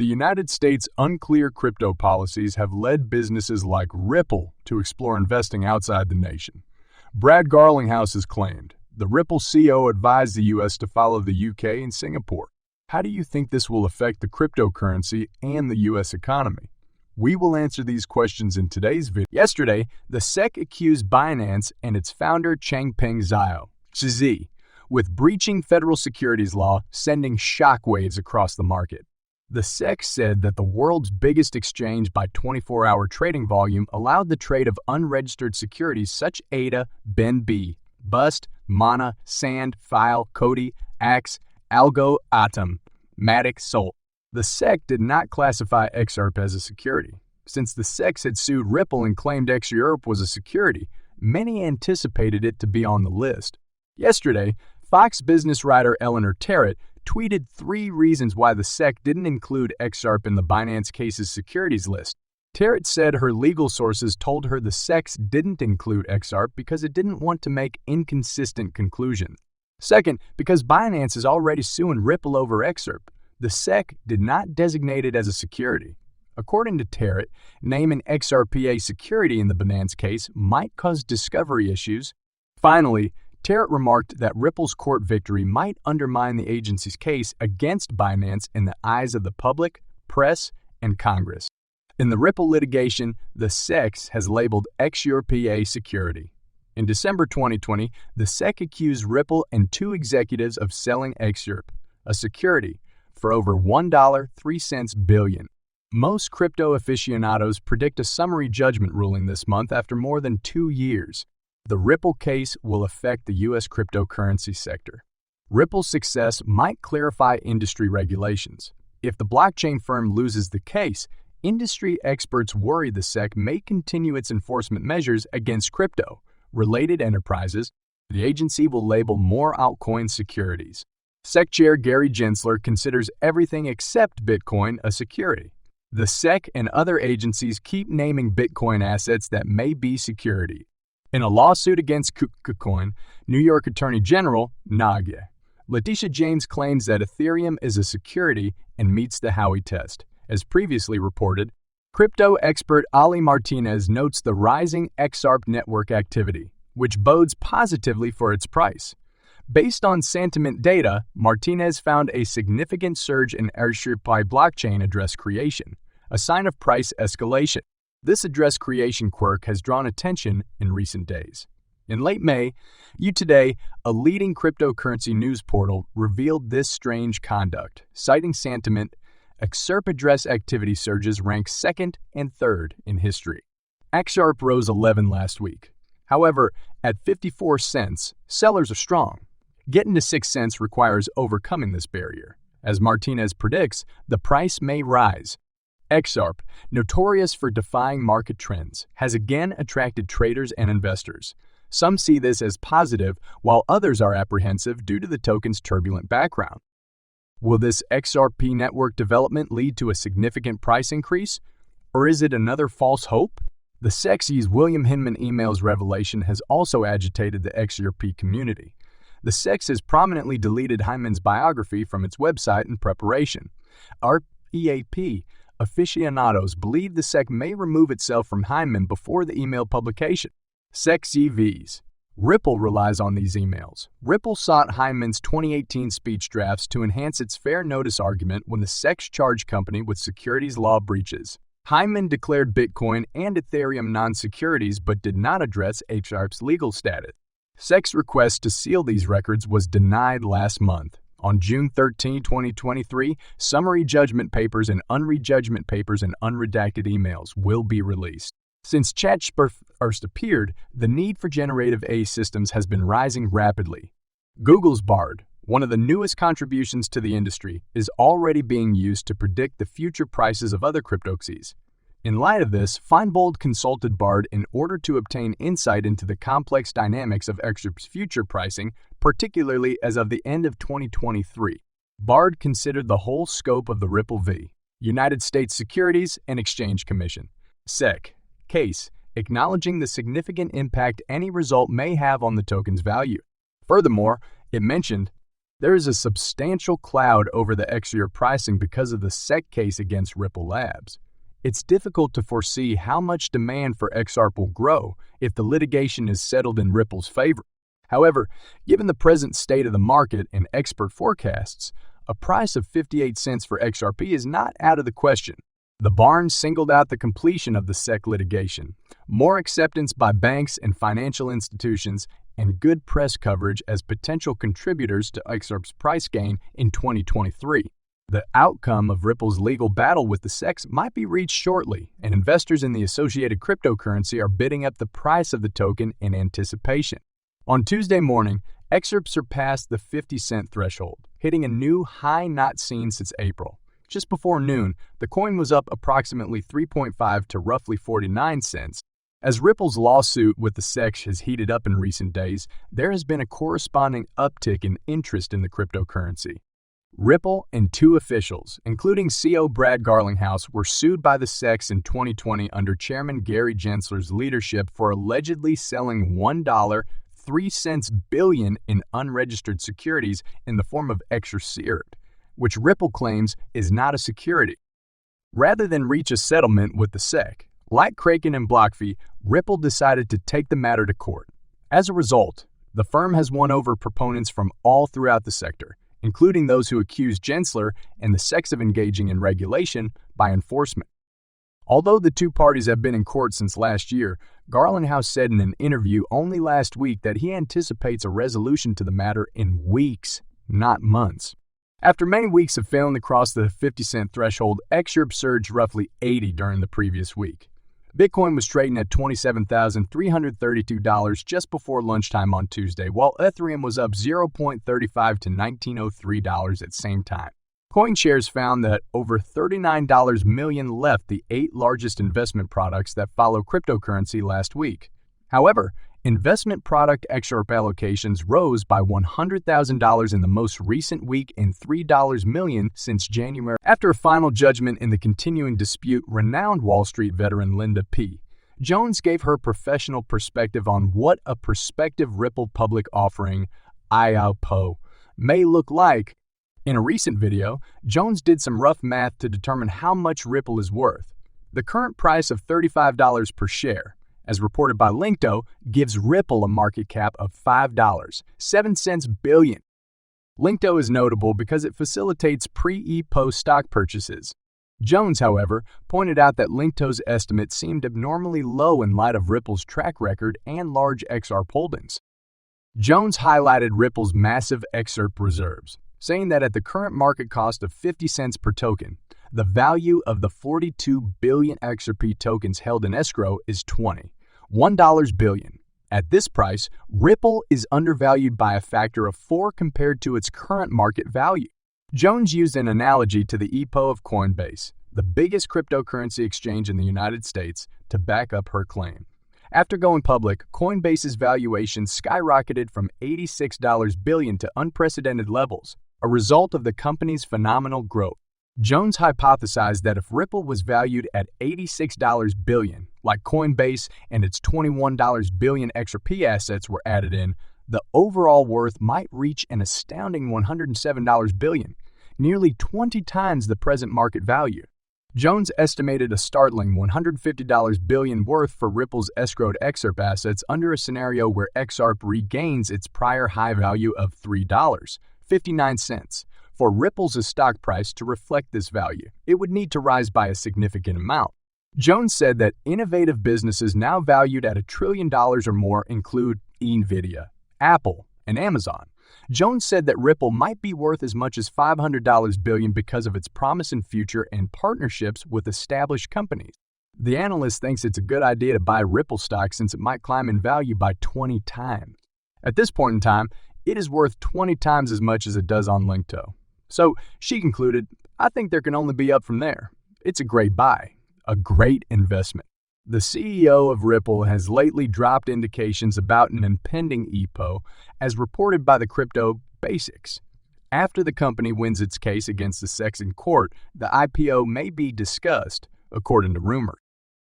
The United States' unclear crypto policies have led businesses like Ripple to explore investing outside the nation. Brad Garlinghouse has claimed the Ripple CEO advised the U.S. to follow the U.K. and Singapore. How do you think this will affect the cryptocurrency and the U.S. economy? We will answer these questions in today's video. Yesterday, the SEC accused Binance and its founder Changpeng Zhao with breaching federal securities law, sending shockwaves across the market. The SEC said that the world's biggest exchange by 24-hour trading volume allowed the trade of unregistered securities such ADA, BNB, BUST, Mana, Sand, File, Cody, Axe, Algo, Atom, Matic, Sol. The SEC did not classify XRP as a security. Since the SEC had sued Ripple and claimed XRP was a security, many anticipated it to be on the list. Yesterday, Fox Business writer Eleanor Terrett tweeted 3 reasons why the SEC didn't include XRP in the Binance case's securities list. Terrett said her legal sources told her the SEC didn't include XRP because it didn't want to make inconsistent conclusions. Second, because Binance is already suing Ripple over XRP, the SEC did not designate it as a security. According to Terrett, naming XRP a security in the Binance case might cause discovery issues. Finally, Terrett remarked that Ripple's court victory might undermine the agency's case against Binance in the eyes of the public, press, and Congress. In the Ripple litigation, the SEC has labeled XRP a security. In December 2020, the SEC accused Ripple and 2 executives of selling XRP, a security, for over $1.03 billion. Most crypto aficionados predict a summary judgment ruling this month after more than 2 years. The Ripple case will affect the U.S. cryptocurrency sector. Ripple's success might clarify industry regulations. If the blockchain firm loses the case, industry experts worry the SEC may continue its enforcement measures against crypto-related enterprises. The agency will label more altcoin securities. SEC Chair Gary Gensler considers everything except Bitcoin a security. The SEC and other agencies keep naming Bitcoin assets that may be security. In a lawsuit against KuCoin, New York Attorney General Nagy Letitia James claims that Ethereum is a security and meets the Howey test. As previously reported, crypto expert Ali Martinez notes the rising XRP network activity, which bodes positively for its price. Based on sentiment data, Martinez found a significant surge in XRP blockchain address creation, a sign of price escalation. This address creation quirk has drawn attention in recent days. In late May, U-Today, a leading cryptocurrency news portal, revealed this strange conduct. Citing sentiment, XRP address activity surges rank 2nd and 3rd in history. XRP rose 11 last week. However, at 54 cents, sellers are strong. Getting to 6 cents requires overcoming this barrier. As Martinez predicts, the price may rise. XRP, notorious for defying market trends, has again attracted traders and investors. Some see this as positive, while others are apprehensive due to the token's turbulent background. Will this XRP network development lead to a significant price increase? Or is it another false hope? The SEC's William Hinman emails revelation has also agitated the XRP community. The SEC has prominently deleted Hyman's biography from its website in preparation. REAP aficionados believe the SEC may remove itself from Hyman before the email publication. SEC CVs. Ripple relies on these emails. Ripple sought Hyman's 2018 speech drafts to enhance its fair notice argument when the SEC charged company with securities law breaches. Hyman declared Bitcoin and Ethereum non-securities but did not address XRP's legal status. SEC's request to seal these records was denied last month. On June 13, 2023, summary judgment papers and unredjudgment papers and unredacted emails will be released. Since ChatGPT first appeared, the need for generative AI systems has been rising rapidly. Google's Bard, one of the newest contributions to the industry, is already being used to predict the future prices of other cryptocurrencies. In light of this, Feinbold consulted Bard in order to obtain insight into the complex dynamics of XRP's future pricing, particularly as of the end of 2023. Bard considered the whole scope of the Ripple v. United States Securities and Exchange Commission (SEC) case, acknowledging the significant impact any result may have on the token's value. Furthermore, it mentioned There is a substantial cloud over the XRP pricing because of the SEC case against Ripple Labs. It's difficult to foresee how much demand for XRP will grow if the litigation is settled in Ripple's favor. However, given the present state of the market and expert forecasts, a price of 58 cents for XRP is not out of the question. The Barnes singled out the completion of the SEC litigation, more acceptance by banks and financial institutions, and good press coverage as potential contributors to XRP's price gain in 2023. The outcome of Ripple's legal battle with the SEC might be reached shortly, and investors in the associated cryptocurrency are bidding up the price of the token in anticipation. On Tuesday morning, XRP surpassed the 50-cent threshold, hitting a new high not seen since April. Just before noon, the coin was up approximately 3.5 to roughly 49 cents. As Ripple's lawsuit with the SEC has heated up in recent days, there has been a corresponding uptick in interest in the cryptocurrency. Ripple and two officials, including CEO Brad Garlinghouse, were sued by the SEC in 2020 under Chairman Gary Gensler's leadership for allegedly selling $1.03 billion in unregistered securities in the form of XRP, which Ripple claims is not a security. Rather than reach a settlement with the SEC, like Kraken and BlockFi, Ripple decided to take the matter to court. As a result, the firm has won over proponents from all throughout the sector, including those who accuse Gensler and the SEC of engaging in regulation by enforcement. Although the two parties have been in court since last year, Garlinghouse said in an interview only last week that he anticipates a resolution to the matter in weeks, not months. After many weeks of failing to cross the 50-cent threshold, XRP surged roughly 80 during the previous week. Bitcoin was trading at $27,332 just before lunchtime on Tuesday, while Ethereum was up 0.35 to $1,903 at same time. CoinShares found that over $39 million left the 8 largest investment products that follow cryptocurrency last week. However, investment product XRP allocations rose by $100,000 in the most recent week and $3 million since January. After a final judgment in the continuing dispute, renowned Wall Street veteran Linda P. Jones gave her professional perspective on what a prospective Ripple public offering, IPO, may look like. In a recent video, Jones did some rough math to determine how much Ripple is worth. The current price of $35 per share, as reported by Linkto, gives Ripple a market cap of $5.07 billion. Linkto is notable because it facilitates pre-IPO stock purchases. Jones, however, pointed out that Linkto's estimate seemed abnormally low in light of Ripple's track record and large XRP holdings. Jones highlighted Ripple's massive XRP reserves, saying that at the current market cost of 50 cents per token, the value of the 42 billion XRP tokens held in escrow is $1 billion. At this price, Ripple is undervalued by a factor of 4 compared to its current market value. Jones used an analogy to the IPO of Coinbase, the biggest cryptocurrency exchange in the United States, to back up her claim. After going public, Coinbase's valuation skyrocketed from $86 billion to unprecedented levels, a result of the company's phenomenal growth. Jones hypothesized that if Ripple was valued at $86 billion, like Coinbase, and its $21 billion XRP assets were added in, the overall worth might reach an astounding $107 billion, nearly 20 times the present market value. Jones estimated a startling $150 billion worth for Ripple's escrowed XRP assets under a scenario where XRP regains its prior high value of $3.59. For Ripple's stock price to reflect this value, it would need to rise by a significant amount. Jones said that innovative businesses now valued at $1 trillion or more include NVIDIA, Apple, and Amazon. Jones said that Ripple might be worth as much as $500 billion because of its promise in future and partnerships with established companies. The analyst thinks it's a good idea to buy Ripple stock since it might climb in value by 20 times. At this point in time, it is worth 20 times as much as it does on Linkto. So she concluded, I think there can only be up from there. It's a great buy, a great investment. The CEO of Ripple has lately dropped indications about an impending IPO, as reported by the Crypto Basics. After the company wins its case against the SEC in court, the IPO may be discussed, according to rumors.